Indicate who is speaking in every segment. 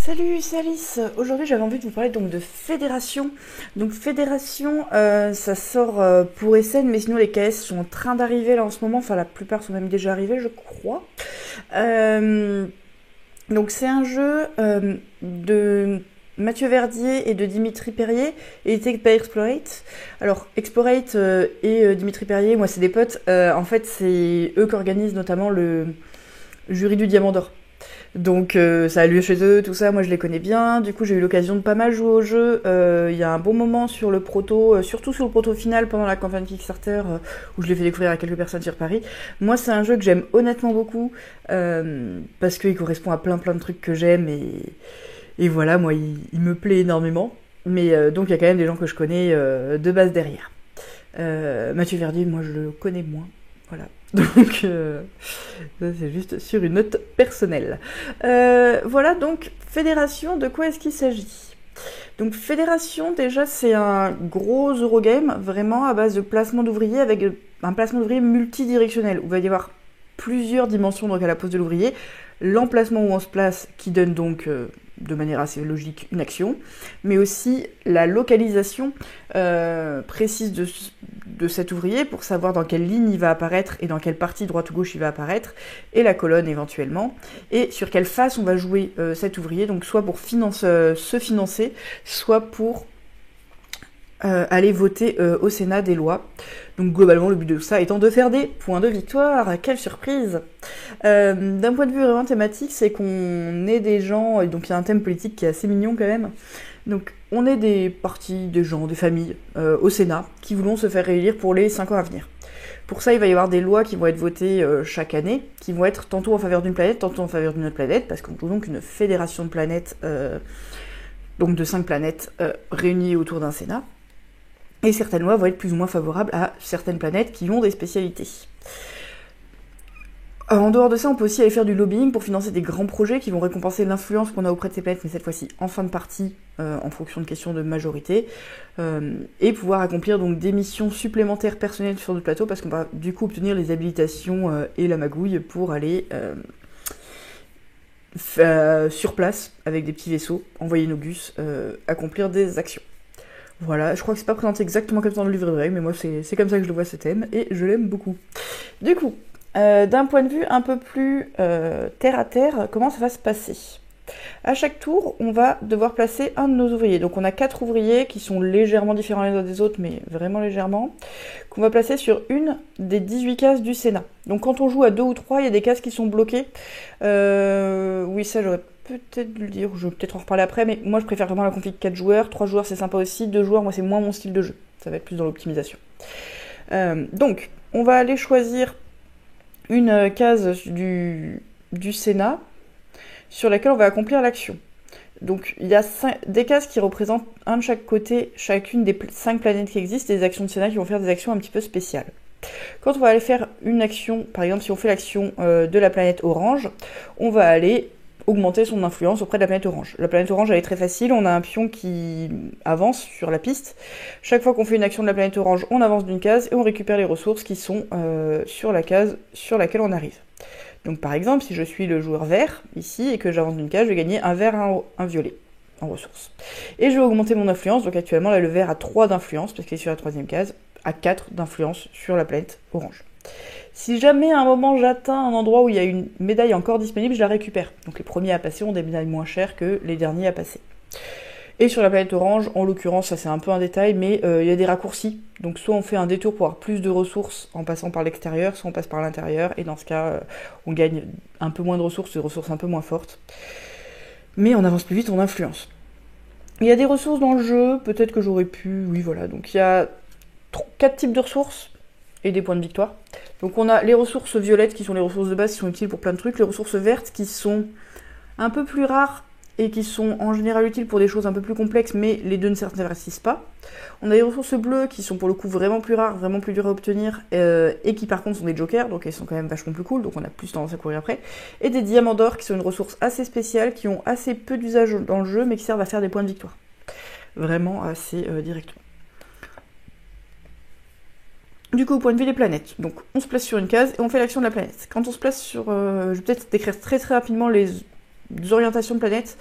Speaker 1: Salut, c'est Alice. Aujourd'hui, j'avais envie de vous parler donc de Fédération. Donc Fédération, ça sort pour Essen, mais sinon les KS sont en train d'arriver là en ce moment. Enfin, la plupart sont même déjà arrivés, je crois. Euh, donc c'est un jeu de Mathieu Verdier et de Dimitri Perrier, édité par Explorate. Alors Explorate et Dimitri Perrier, moi c'est des potes. En fait, c'est eux qui organisent notamment le jury du Diamant d'Or. Donc ça a lieu chez eux, tout ça, moi je les connais bien, du coup j'ai eu l'occasion de pas mal jouer au jeu, il y a un bon moment sur le proto, surtout sur le proto final pendant la campagne Kickstarter, où je l'ai fait découvrir à quelques personnes sur Paris. Moi c'est un jeu que j'aime honnêtement beaucoup, parce qu'il correspond à plein de trucs que j'aime, et voilà, moi il me plaît énormément, mais donc il y a quand même des gens que je connais de base derrière. Mathieu Verdier, moi je le connais moins, voilà. Donc, ça c'est juste sur une note personnelle. Voilà, donc, Fédération, de quoi est-ce qu'il s'agit? Donc, Fédération, déjà, c'est un gros Eurogame, vraiment à base de placement d'ouvriers, avec un placement d'ouvriers multidirectionnel, où il va y avoir plusieurs dimensions donc à la pose de l'ouvrier. L'emplacement où on se place, qui donne donc, de manière assez logique, une action, mais aussi la localisation précise de cet ouvrier pour savoir dans quelle ligne il va apparaître et dans quelle partie droite ou gauche il va apparaître, et la colonne éventuellement, et sur quelle face on va jouer cet ouvrier, donc soit pour se financer, soit pour aller voter au Sénat des lois. Donc globalement le but de ça étant de faire des points de victoire. Quelle surprise! D'un point de vue vraiment thématique, c'est qu'on est des gens, et donc il y a un thème politique qui est assez mignon quand même. Donc on est des partis, des gens, des familles au Sénat qui voulons se faire réélire pour les 5 ans à venir. Pour ça, il va y avoir des lois qui vont être votées chaque année, qui vont être tantôt en faveur d'une planète, tantôt en faveur d'une autre planète, parce qu'on joue donc une fédération de planètes, donc de 5 planètes réunies autour d'un Sénat. Et certaines lois vont être plus ou moins favorables à certaines planètes qui ont des spécialités. En dehors de ça, on peut aussi aller faire du lobbying pour financer des grands projets qui vont récompenser l'influence qu'on a auprès de ces planètes, mais cette fois-ci en fin de partie, en fonction de questions de majorité, et pouvoir accomplir donc des missions supplémentaires personnelles sur le plateau, parce qu'on va du coup obtenir les habilitations et la magouille pour aller sur place, avec des petits vaisseaux, envoyer nos gus, accomplir des actions. Voilà, je crois que c'est pas présenté exactement comme ça dans le livre de règles, mais moi c'est comme ça que je le vois ce thème, et je l'aime beaucoup. Du coup, d'un point de vue un peu plus terre à terre, comment ça va se passer? À chaque tour, on va devoir placer un de nos ouvriers. Donc on a 4 ouvriers qui sont légèrement différents les uns des autres, mais vraiment légèrement, qu'on va placer sur une des 18 cases du Sénat. Donc quand on joue à 2 ou 3, il y a des cases qui sont bloquées. Oui, ça j'aurais peut-être dû le dire, je vais peut-être en reparler après, mais moi je préfère vraiment la config 4 joueurs, 3 joueurs c'est sympa aussi, 2 joueurs moi c'est moins mon style de jeu, ça va être plus dans l'optimisation. Donc, on va aller choisir une case du Sénat sur laquelle on va accomplir l'action. Donc il y a des cases qui représentent un de chaque côté, chacune des 5 planètes qui existent, des actions de Sénat qui vont faire des actions un petit peu spéciales. Quand on va aller faire une action, par exemple si on fait l'action de la planète orange, on va aller augmenter son influence auprès de la planète orange. La planète orange elle est très facile, on a un pion qui avance sur la piste. Chaque fois qu'on fait une action de la planète orange, on avance d'une case et on récupère les ressources qui sont sur la case sur laquelle on arrive. Donc par exemple, si je suis le joueur vert, ici, et que j'avance d'une case, je vais gagner un vert et un violet en ressources. Et je vais augmenter mon influence, donc actuellement là le vert a 3 d'influence, parce qu'il est sur la 3ème case, a 4 d'influence sur la planète orange. Si jamais à un moment j'atteins un endroit où il y a une médaille encore disponible, je la récupère. Donc les premiers à passer ont des médailles moins chères que les derniers à passer. Et sur la planète orange, en l'occurrence, ça c'est un peu un détail, mais il y a des raccourcis. Donc soit on fait un détour pour avoir plus de ressources en passant par l'extérieur, soit on passe par l'intérieur, et dans ce cas, on gagne un peu moins de ressources, des ressources un peu moins fortes. Mais on avance plus vite, on influence. Il y a des ressources dans le jeu, peut-être que j'aurais pu, oui voilà, donc il y a 4 types de ressources, et des points de victoire. Donc on a les ressources violettes qui sont les ressources de base qui sont utiles pour plein de trucs, les ressources vertes qui sont un peu plus rares et qui sont en général utiles pour des choses un peu plus complexes, mais les deux ne s'investissent pas. On a les ressources bleues qui sont pour le coup vraiment plus rares, vraiment plus dures à obtenir, et qui par contre sont des jokers, donc elles sont quand même vachement plus cool, donc on a plus tendance à courir après. Et des diamants d'or qui sont une ressource assez spéciale, qui ont assez peu d'usage dans le jeu, mais qui servent à faire des points de victoire. Vraiment assez directement. Du coup, au point de vue des planètes, donc on se place sur une case et on fait l'action de la planète. Quand on se place sur... je vais peut-être décrire très rapidement orientations de planètes.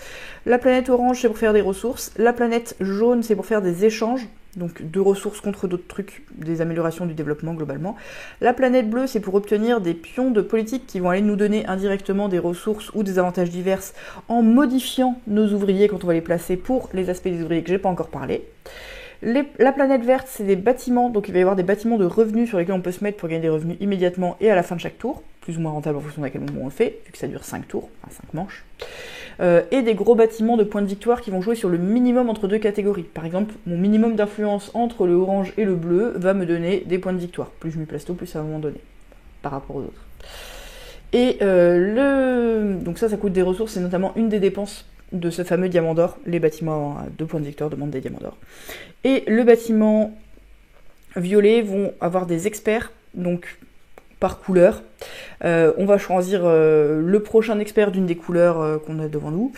Speaker 1: La planète orange, c'est pour faire des ressources. La planète jaune, c'est pour faire des échanges. Donc 2 ressources contre d'autres trucs, des améliorations du développement globalement. La planète bleue, c'est pour obtenir des pions de politique qui vont aller nous donner indirectement des ressources ou des avantages divers en modifiant nos ouvriers quand on va les placer pour les aspects des ouvriers que j'ai pas encore parlé. La planète verte, c'est des bâtiments, donc il va y avoir des bâtiments de revenus sur lesquels on peut se mettre pour gagner des revenus immédiatement et à la fin de chaque tour, plus ou moins rentable en fonction de à quel moment on le fait, vu que ça dure 5 tours, enfin 5 manches. Et des gros bâtiments de points de victoire qui vont jouer sur le minimum entre 2 catégories. Par exemple, mon minimum d'influence entre le orange et le bleu va me donner des points de victoire. Plus je m'y place tôt, plus ça va m'en donner, par rapport aux autres. Et donc ça coûte des ressources, c'est notamment une des dépenses de ce fameux diamant d'or. Les bâtiments à 2 points de victoire demandent des diamants d'or. Et le bâtiment violet vont avoir des experts, donc par couleur. On va choisir le prochain expert d'une des couleurs qu'on a devant nous,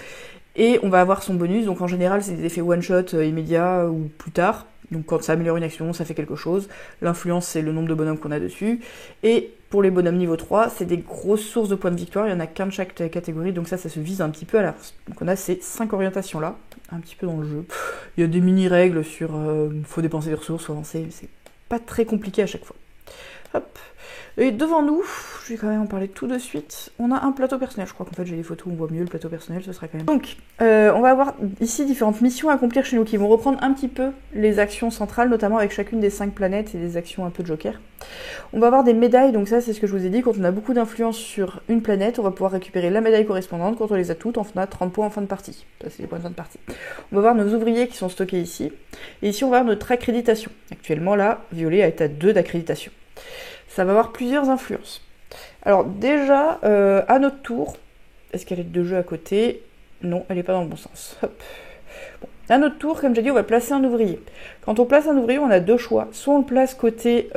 Speaker 1: et on va avoir son bonus. Donc en général, c'est des effets one-shot immédiats ou plus tard. Donc quand ça améliore une action, ça fait quelque chose. L'influence, c'est le nombre de bonhommes qu'on a dessus. Et pour les bonhommes niveau 3, c'est des grosses sources de points de victoire. Il y en a qu'un de chaque catégorie, donc ça se vise un petit peu à l'avance. Donc on a ces 5 orientations-là, un petit peu dans le jeu. Il y a des mini-règles sur faut dépenser des ressources, faut avancer. C'est pas très compliqué à chaque fois. Hop. Et devant nous, je vais quand même en parler tout de suite, on a un plateau personnel. Je crois qu'en fait j'ai des photos où on voit mieux le plateau personnel, ce sera quand même... Donc, on va avoir ici différentes missions à accomplir chez nous qui vont reprendre un petit peu les actions centrales, notamment avec chacune des 5 planètes et des actions un peu de joker. On va avoir des médailles, donc ça c'est ce que je vous ai dit, quand on a beaucoup d'influence sur une planète, on va pouvoir récupérer la médaille correspondante. Quand on les a toutes, on a 30 points en fin de partie. Ça c'est les points de fin de partie. On va voir nos ouvriers qui sont stockés ici. Et ici on va voir notre accréditation. Actuellement là, Violet est à 2 d'accréditation. Ça va avoir plusieurs influences. Alors déjà, à notre tour, est-ce qu'elle est de jeu à côté? Non, elle n'est pas dans le bon sens. Hop. Bon. À notre tour, comme j'ai dit, on va placer un ouvrier. Quand on place un ouvrier, on a 2 choix. Soit on le place côté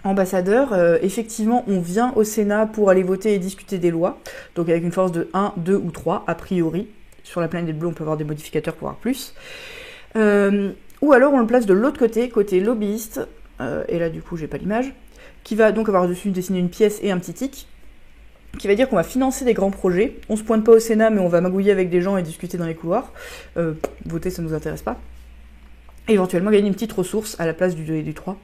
Speaker 1: ambassadeur, effectivement, on vient au Sénat pour aller voter et discuter des lois, donc avec une force de 1, 2 ou 3, a priori. Sur la planète bleue, on peut avoir des modificateurs pour avoir plus. Ou alors on le place de l'autre côté, côté lobbyiste, et là du coup j'ai pas l'image, qui va donc avoir dessus dessiné une pièce et un petit tic, qui va dire qu'on va financer des grands projets. On se pointe pas au Sénat, mais on va magouiller avec des gens et discuter dans les couloirs. Voter, ça nous intéresse pas. Et éventuellement gagner une petite ressource à la place du 2 et du 3,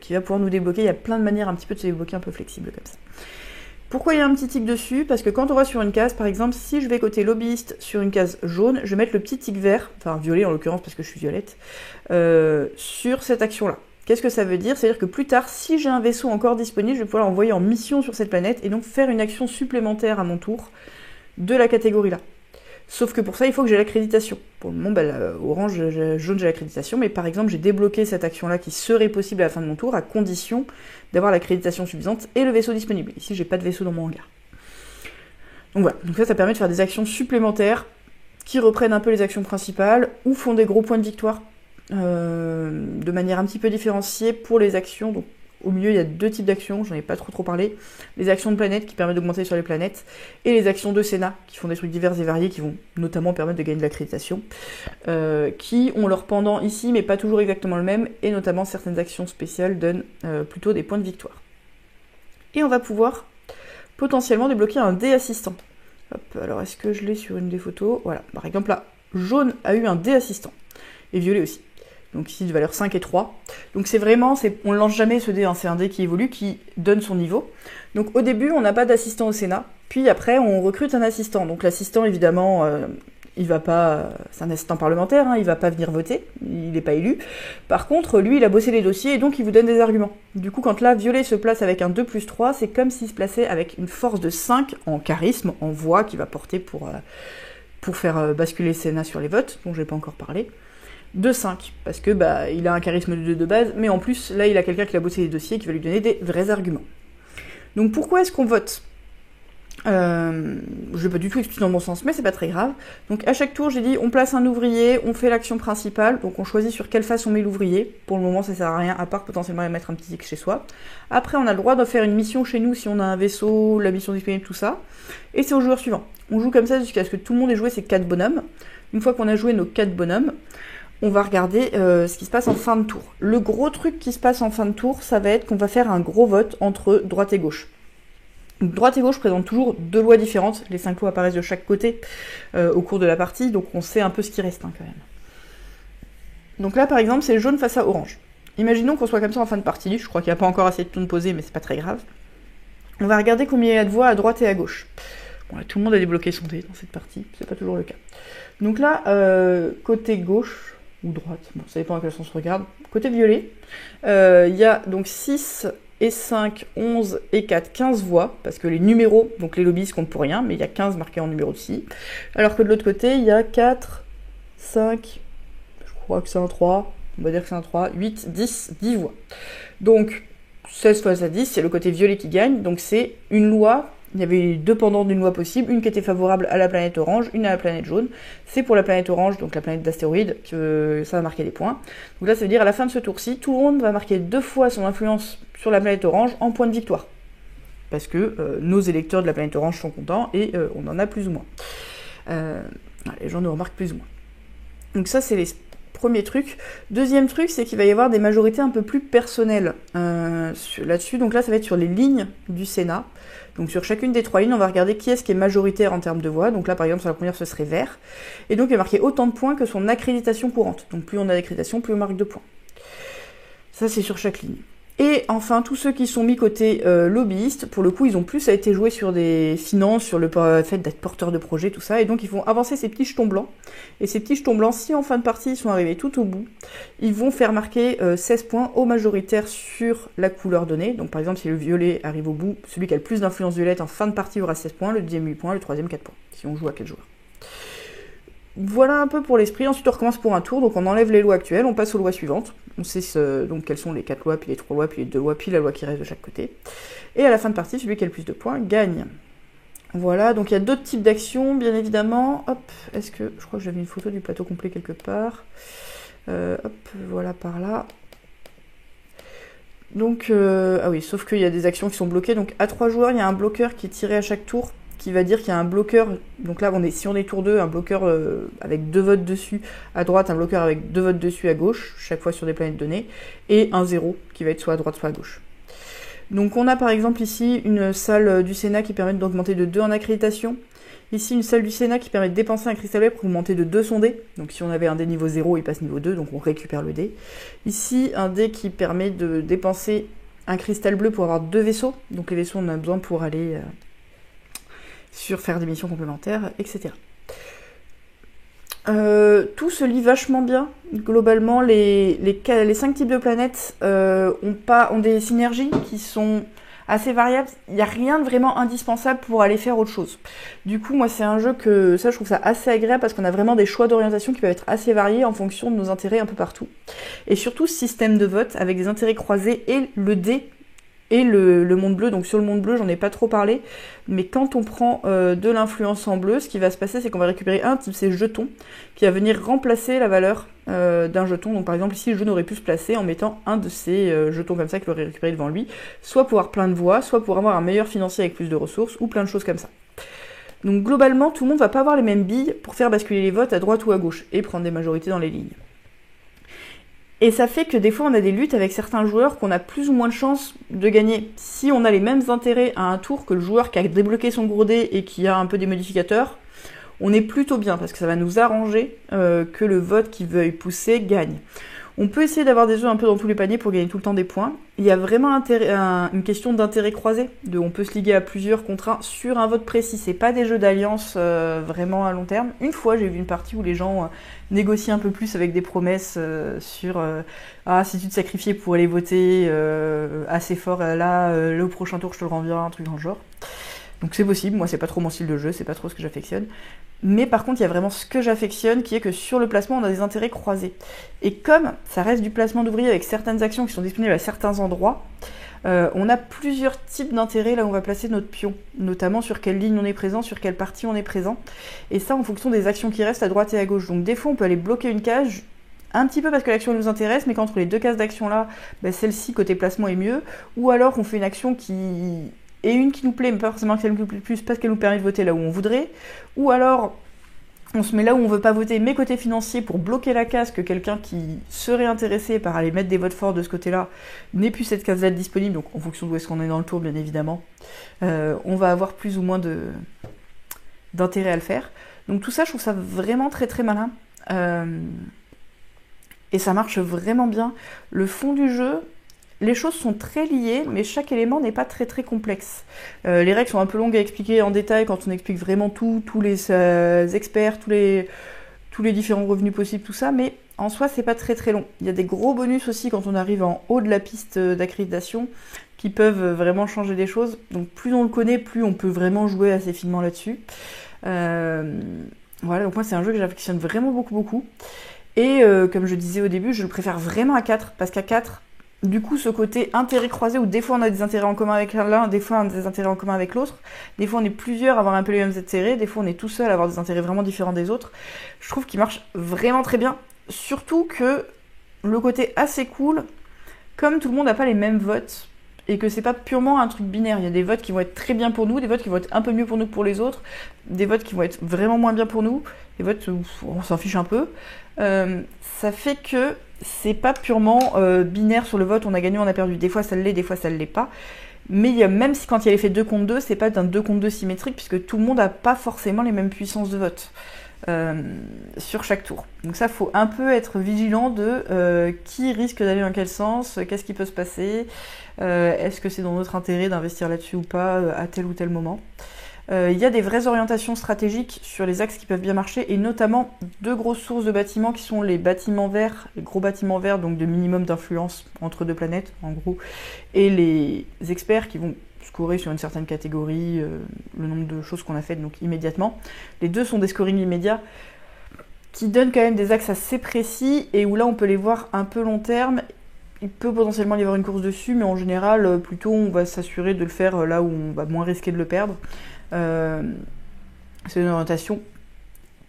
Speaker 1: qui va pouvoir nous débloquer. Il y a plein de manières un petit peu de se débloquer un peu flexible comme ça. Pourquoi il y a un petit tic dessus? Parce que quand on va sur une case, par exemple, si je vais côté lobbyiste sur une case jaune, je vais mettre le petit tic vert, enfin violet en l'occurrence parce que je suis violette, sur cette action-là. Qu'est-ce que ça veut dire? C'est-à-dire que plus tard, si j'ai un vaisseau encore disponible, je vais pouvoir l'envoyer en mission sur cette planète et donc faire une action supplémentaire à mon tour de la catégorie là. Sauf que pour ça, il faut que j'ai l'accréditation. Pour le moment, orange, jaune, j'ai l'accréditation, mais par exemple, j'ai débloqué cette action-là qui serait possible à la fin de mon tour à condition d'avoir l'accréditation suffisante et le vaisseau disponible. Ici, j'ai pas de vaisseau dans mon hangar. Donc voilà, donc ça permet de faire des actions supplémentaires qui reprennent un peu les actions principales ou font des gros points de victoire de manière un petit peu différenciée pour les actions. Donc au milieu il y a 2 types d'actions, j'en ai pas trop parlé. Les actions de planète qui permettent d'augmenter sur les planètes et les actions de Sénat qui font des trucs divers et variés qui vont notamment permettre de gagner de l'accréditation, qui ont leur pendant ici mais pas toujours exactement le même, et notamment certaines actions spéciales donnent plutôt des points de victoire. Et on va pouvoir potentiellement débloquer un dé assistant. Hop, alors est-ce que je l'ai sur une des photos? Voilà, par exemple là, jaune a eu un dé assistant. Et violet aussi. Donc ici de valeur 5 et 3. Donc c'est vraiment, on ne lance jamais ce dé, hein, c'est un dé qui évolue, qui donne son niveau. Donc au début on n'a pas d'assistant au Sénat, puis après on recrute un assistant. Donc l'assistant évidemment, il va pas, c'est un assistant parlementaire, hein, il va pas venir voter, il n'est pas élu. Par contre lui il a bossé les dossiers et donc il vous donne des arguments. Du coup quand là violet se place avec un 2+3, c'est comme s'il se plaçait avec une force de 5 en charisme, en voix qui va porter pour faire basculer le Sénat sur les votes, dont je n'ai pas encore parlé. De 5, parce que il a un charisme de 2 de base, mais en plus, là, il a quelqu'un qui a bossé les dossiers qui va lui donner des vrais arguments. Donc pourquoi est-ce qu'on vote? Je vais pas du tout expliquer dans mon sens, mais c'est pas très grave. Donc à chaque tour, j'ai dit, on place un ouvrier, on fait l'action principale, donc on choisit sur quelle face on met l'ouvrier. Pour le moment, ça sert à rien, à part potentiellement mettre un petit X chez soi. Après, on a le droit de faire une mission chez nous si on a un vaisseau, la mission disponible, tout ça. Et c'est au joueur suivant. On joue comme ça jusqu'à ce que tout le monde ait joué ses 4 bonhommes. Une fois qu'on a joué nos 4 bonhommes, on va regarder ce qui se passe en fin de tour. Le gros truc qui se passe en fin de tour, ça va être qu'on va faire un gros vote entre droite et gauche. Donc, droite et gauche présentent toujours 2 lois différentes, les 5 lois apparaissent de chaque côté au cours de la partie, donc on sait un peu ce qui reste quand même. Donc là par exemple c'est jaune face à orange. Imaginons qu'on soit comme ça en fin de partie, je crois qu'il n'y a pas encore assez de tours posés mais c'est pas très grave. On va regarder combien il y a de voix à droite et à gauche. Bon là tout le monde a débloqué son dé dans cette partie, c'est pas toujours le cas. Donc là, côté gauche, ou droite, bon ça dépend à quel sens on regarde, côté violet, il y a donc 6 et 5, 11 et 4, 15 voix, parce que les numéros, donc les lobbies comptent pour rien, mais il y a 15 marqués en numéro de scie. Alors que de l'autre côté, il y a 4, 5, je crois que c'est un 3, on va dire que c'est un 3, 8, 10 voix. Donc 16 face à 10, c'est le côté violet qui gagne, donc c'est une loi. Il y avait 2 pendants d'une loi possible, une qui était favorable à la planète orange, une à la planète jaune. C'est pour la planète orange, donc la planète d'astéroïdes, que ça va marquer des points. Donc là, ça veut dire à la fin de ce tour-ci, tout le monde va marquer 2 fois son influence sur la planète orange en point de victoire. Parce que nos électeurs de la planète orange sont contents et on en a plus ou moins. Les gens nous remarquent plus ou moins. Donc ça, c'est les premiers trucs. Deuxième truc, c'est qu'il va y avoir des majorités un peu plus personnelles là-dessus. Donc là, ça va être sur les lignes du Sénat. Donc sur chacune des 3 lignes, on va regarder qui est-ce qui est majoritaire en termes de voix. Donc là, par exemple, sur la première, ce serait vert. Et donc, il va marquer autant de points que son accréditation courante. Donc plus on a d'accréditation, plus on marque de points. Ça, c'est sur chaque ligne. Et enfin, tous ceux qui sont mis côté lobbyiste, pour le coup, ils ont plus à été joués sur des finances, sur le fait d'être porteur de projet, tout ça, et donc ils vont avancer ces petits jetons blancs. Et ces petits jetons blancs, si en fin de partie ils sont arrivés tout au bout, ils vont faire marquer 16 points au majoritaire sur la couleur donnée. Donc par exemple, si le violet arrive au bout, celui qui a le plus d'influence violette en fin de partie aura 16 points, le deuxième 8 points, le troisième 4 points, si on joue à quel joueur. Voilà un peu pour l'esprit. Ensuite, on recommence pour un tour. Donc, on enlève les lois actuelles, on passe aux lois suivantes. On sait donc quelles sont les 4 lois, puis les 3 lois, puis les 2 lois, puis la loi qui reste de chaque côté. Et à la fin de partie, celui qui a le plus de points gagne. Voilà, donc il y a d'autres types d'actions, bien évidemment. Hop, est-ce que... Je crois que j'avais une photo du plateau complet quelque part. Hop, voilà par là. Donc, ah oui, sauf qu'il y a des actions qui sont bloquées. Donc, à 3 joueurs, il y a un bloqueur qui est tiré à chaque tour, qui va dire qu'il y a un bloqueur, donc là si on est tour 2, un bloqueur avec 2 votes dessus à droite, un bloqueur avec 2 votes dessus à gauche, chaque fois sur des planètes données, et un 0 qui va être soit à droite soit à gauche. Donc on a par exemple ici une salle du Sénat qui permet d'augmenter de 2 en accréditation, ici une salle du Sénat qui permet de dépenser un cristal bleu pour augmenter de 2 son dé, donc si on avait un dé niveau 0, il passe niveau 2, donc on récupère le dé. Ici un dé qui permet de dépenser un cristal bleu pour avoir 2 vaisseaux, donc les vaisseaux on en a besoin pour aller... faire des missions complémentaires, etc. Tout se lie vachement bien. Globalement, les 5 types de planètes ont des synergies qui sont assez variables. Il n'y a rien de vraiment indispensable pour aller faire autre chose. Du coup, moi, c'est un jeu que je trouve ça assez agréable parce qu'on a vraiment des choix d'orientation qui peuvent être assez variés en fonction de nos intérêts un peu partout. Et surtout, ce système de vote avec des intérêts croisés et le dé et le monde bleu. Donc sur le monde bleu, j'en ai pas trop parlé, mais quand on prend de l'influence en bleu, ce qui va se passer, c'est qu'on va récupérer un de ces jetons qui va venir remplacer la valeur d'un jeton. Donc par exemple, ici, le jeune aurait pu se placer en mettant un de ces jetons comme ça qu'il aurait récupéré devant lui, soit pour avoir plein de voix, soit pour avoir un meilleur financier avec plus de ressources, ou plein de choses comme ça. Donc globalement, tout le monde va pas avoir les mêmes billes pour faire basculer les votes à droite ou à gauche, et prendre des majorités dans les lignes. Et ça fait que des fois on a des luttes avec certains joueurs qu'on a plus ou moins de chances de gagner. Si on a les mêmes intérêts à un tour que le joueur qui a débloqué son gros dé et qui a un peu des modificateurs, on est plutôt bien parce que ça va nous arranger que le vote qui veuille pousser gagne. On peut essayer d'avoir des jeux un peu dans tous les paniers pour gagner tout le temps des points. Il y a vraiment une question d'intérêt croisé. On peut se liguer à plusieurs contre un sur un vote précis. C'est pas des jeux d'alliance vraiment à long terme. Une fois, j'ai vu une partie où les gens négocient un peu plus avec des promesses sur si tu te sacrifiais pour aller voter assez fort là, le prochain tour je te le renverrai, un truc dans le genre. Donc c'est possible, moi c'est pas trop mon style de jeu, c'est pas trop ce que j'affectionne. Mais par contre, il y a vraiment ce que j'affectionne, qui est que sur le placement, on a des intérêts croisés. Et comme ça reste du placement d'ouvriers avec certaines actions qui sont disponibles à certains endroits, on a plusieurs types d'intérêts là où on va placer notre pion, notamment sur quelle ligne on est présent, sur quelle partie on est présent, et ça en fonction des actions qui restent à droite et à gauche. Donc des fois, on peut aller bloquer une case, un petit peu parce que l'action nous intéresse, mais qu'entre les 2 cases d'action là, celle-ci côté placement est mieux, ou alors on fait une action et une qui nous plaît, mais pas forcément qu'elle nous plaît plus parce qu'elle nous permet de voter là où on voudrait, ou alors On se met là où on veut pas voter, mais côté financier, pour bloquer la case que quelqu'un qui serait intéressé par aller mettre des votes forts de ce côté-là n'ait plus cette case-là disponible, donc en fonction d'où est-ce qu'on est dans le tour, bien évidemment, on va avoir plus ou moins d'intérêt à le faire. Donc tout ça, je trouve ça vraiment très très malin. Et ça marche vraiment bien. Le fond du jeu, les choses sont très liées, mais chaque élément n'est pas très très complexe. Les règles sont un peu longues à expliquer en détail quand on explique vraiment tout, tous les experts, tous les différents revenus possibles, tout ça, mais en soi, c'est pas très très long. Il y a des gros bonus aussi quand on arrive en haut de la piste d'accréditation qui peuvent vraiment changer des choses. Donc plus on le connaît, plus on peut vraiment jouer assez finement là-dessus. Voilà, donc moi c'est un jeu que j'affectionne vraiment beaucoup beaucoup. Et comme je disais au début, je le préfère vraiment à 4, parce qu'à 4, du coup, ce côté intérêt croisé, où des fois on a des intérêts en commun avec l'un, des fois on a des intérêts en commun avec l'autre, des fois on est plusieurs à avoir un peu les mêmes intérêts, des fois on est tout seul à avoir des intérêts vraiment différents des autres, je trouve qu'il marche vraiment très bien. Surtout que le côté assez cool, comme tout le monde n'a pas les mêmes votes, et que c'est pas purement un truc binaire, il y a des votes qui vont être très bien pour nous, des votes qui vont être un peu mieux pour nous que pour les autres, des votes qui vont être vraiment moins bien pour nous, des votes où on s'en fiche un peu. Ça fait que c'est pas purement binaire sur le vote, on a gagné, on a perdu. Des fois ça l'est, des fois ça l'est pas. Mais il y a, même si quand il y a l'effet 2 contre 2, c'est pas d'un 2 contre 2 symétrique, puisque tout le monde n'a pas forcément les mêmes puissances de vote sur chaque tour. Donc ça, faut un peu être vigilant de qui risque d'aller dans quel sens, qu'est-ce qui peut se passer, est-ce que c'est dans notre intérêt d'investir là-dessus ou pas à tel ou tel moment. Il y a des vraies orientations stratégiques sur les axes qui peuvent bien marcher, et notamment deux grosses sources de bâtiments qui sont les bâtiments verts, les gros bâtiments verts, donc de minimum d'influence entre deux planètes, en gros, et les experts qui vont scorer sur une certaine catégorie, le nombre de choses qu'on a faites donc immédiatement. Les deux sont des scorings immédiats qui donnent quand même des axes assez précis, et où là on peut les voir un peu long terme. Il peut potentiellement y avoir une course dessus, mais en général, plutôt on va s'assurer de le faire là où on va moins risquer de le perdre. C'est une orientation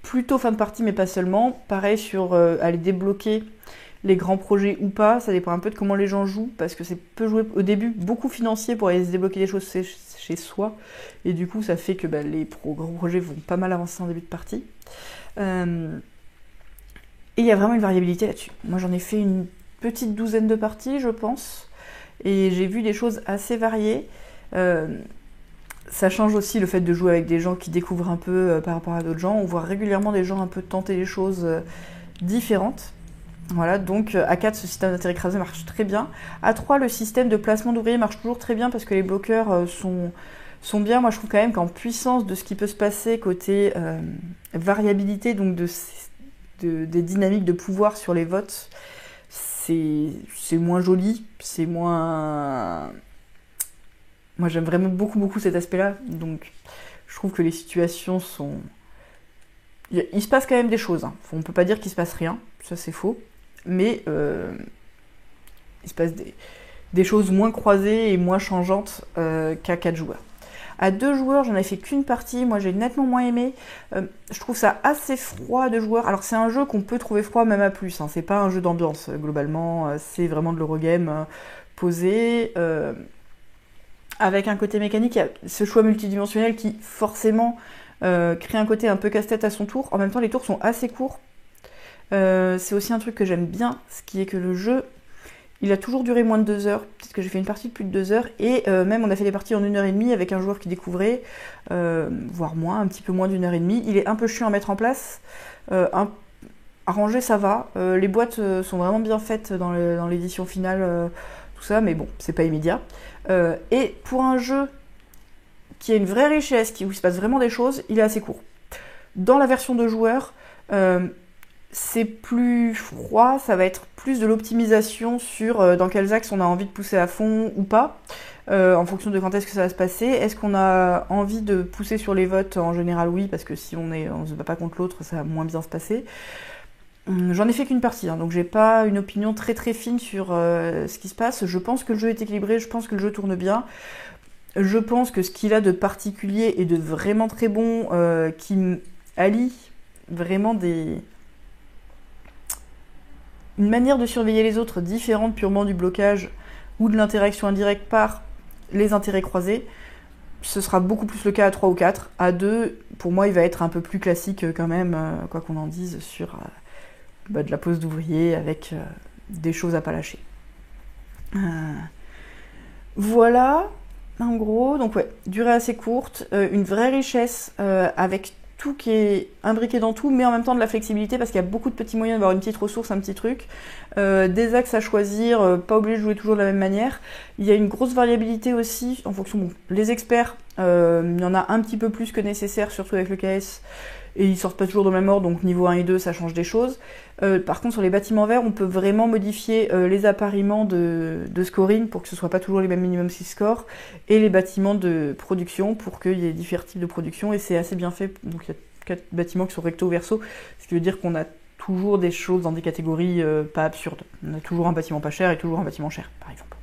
Speaker 1: plutôt fin de partie, mais pas seulement. Pareil sur aller débloquer les grands projets ou pas, ça dépend un peu de comment les gens jouent, parce que c'est peut jouer au début beaucoup financier pour aller se débloquer des choses chez soi, et du coup ça fait que les gros projets vont pas mal avancer en début de partie. Et il y a vraiment une variabilité là-dessus. Moi j'en ai fait une petite douzaine de parties, je pense, et j'ai vu des choses assez variées. Ça change aussi le fait de jouer avec des gens qui découvrent un peu par rapport à d'autres gens. On voit régulièrement des gens un peu tenter des choses différentes. Voilà, donc à 4, ce système d'intérêt écrasé marche très bien. À 3, le système de placement d'ouvriers marche toujours très bien parce que les bloqueurs sont bien. Moi, je trouve quand même qu'en puissance de ce qui peut se passer côté variabilité, donc des dynamiques de pouvoir sur les votes, c'est moins joli, c'est moins... Moi, j'aime vraiment beaucoup, beaucoup cet aspect-là. Donc, je trouve que les situations sont... Il se passe quand même des choses. Hein. On ne peut pas dire qu'il se passe rien. Ça, c'est faux. Mais il se passe des choses moins croisées et moins changeantes qu'à 4 joueurs. À 2 joueurs, j'en ai fait qu'une partie. Moi, j'ai nettement moins aimé. Je trouve ça assez froid à 2 joueurs. Alors, c'est un jeu qu'on peut trouver froid même à plus. Hein. C'est pas un jeu d'ambiance, globalement. C'est vraiment de l'Eurogame posé. Avec un côté mécanique, il y a ce choix multidimensionnel qui forcément crée un côté un peu casse-tête à son tour. En même temps, les tours sont assez courts. C'est aussi un truc que j'aime bien, ce qui est que le jeu, il a toujours duré moins de 2 heures. Peut-être que j'ai fait une partie de plus de 2 heures. Et même on a fait des parties en 1h30 avec un joueur qui découvrait, voire moins, un petit peu moins d'1h30. Il est un peu chiant à mettre en place. À ranger, ça va. Les boîtes sont vraiment bien faites dans l'édition finale, tout ça, mais bon, c'est pas immédiat. Et pour un jeu qui a une vraie richesse, où il se passe vraiment des choses, il est assez court. Dans la version de joueur, c'est plus froid, ça va être plus de l'optimisation sur dans quels axes on a envie de pousser à fond ou pas, en fonction de quand est-ce que ça va se passer. Est-ce qu'on a envie de pousser sur les votes? En général oui, parce que si on se bat pas contre l'autre, ça va moins bien se passer. J'en ai fait qu'une partie, hein, donc j'ai pas une opinion très très fine sur ce qui se passe. Je pense que le jeu est équilibré, je pense que le jeu tourne bien. Je pense que ce qu'il a de particulier et de vraiment très bon, qui allie vraiment une manière de surveiller les autres différente purement du blocage ou de l'interaction indirecte par les intérêts croisés. ce sera beaucoup plus le cas à 3 ou 4. À 2, pour moi, il va être un peu plus classique quand même, quoi qu'on en dise, sur de la pose d'ouvrier avec des choses à pas lâcher. Voilà, en gros, donc ouais, durée assez courte, une vraie richesse avec tout qui est imbriqué dans tout, mais en même temps de la flexibilité parce qu'il y a beaucoup de petits moyens d'avoir une petite ressource, un petit truc, des axes à choisir, pas obligé de jouer toujours de la même manière. Il y a une grosse variabilité aussi en fonction, bon, les experts, il y en a un petit peu plus que nécessaire, surtout avec le KS, et ils sortent pas toujours dans le même ordre, donc niveau 1 et 2 ça change des choses. Par contre sur les bâtiments verts, on peut vraiment modifier les appariements de scoring pour que ce soit pas toujours les mêmes minimum 6 scores, et les bâtiments de production pour qu'il y ait différents types de production, et c'est assez bien fait. Donc il y a 4 bâtiments qui sont recto verso, ce qui veut dire qu'on a toujours des choses dans des catégories pas absurdes. On a toujours un bâtiment pas cher et toujours un bâtiment cher, par exemple.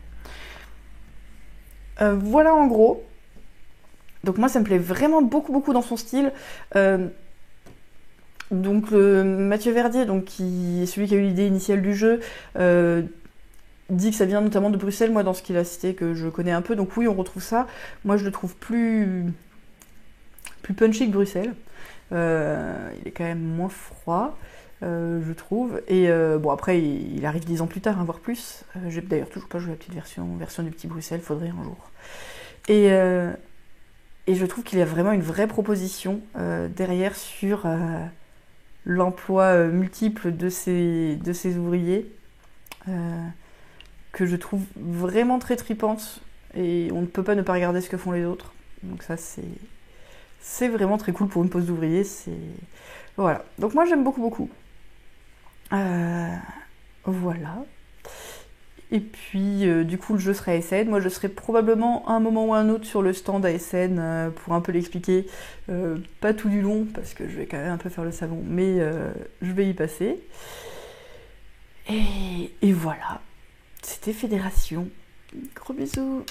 Speaker 1: Voilà en gros. Donc moi ça me plaît vraiment beaucoup dans son style. Donc Mathieu Verdier, donc, qui est celui qui a eu l'idée initiale du jeu, dit que ça vient notamment de Bruxelles, moi dans ce qu'il a cité que je connais un peu, donc oui on retrouve ça. Moi je le trouve plus punchy que Bruxelles. Il est quand même moins froid, je trouve. Et bon après il arrive 10 ans plus tard, hein, voire plus. J'ai d'ailleurs toujours pas joué la petite version du petit Bruxelles, faudrait un jour. Et je trouve qu'il y a vraiment une vraie proposition derrière sur l'emploi multiple de ces ouvriers, que je trouve vraiment très tripante, et on ne peut pas ne pas regarder ce que font les autres. Donc ça c'est vraiment très cool pour une pose d'ouvrier. Voilà. Donc moi j'aime beaucoup. Voilà. Et puis, du coup, le jeu sera ASN. Moi, je serai probablement à un moment ou à un autre sur le stand ASN pour un peu l'expliquer. Pas tout du long, parce que je vais quand même un peu faire le salon, mais je vais y passer. Et voilà. C'était Fédération. Gros bisous.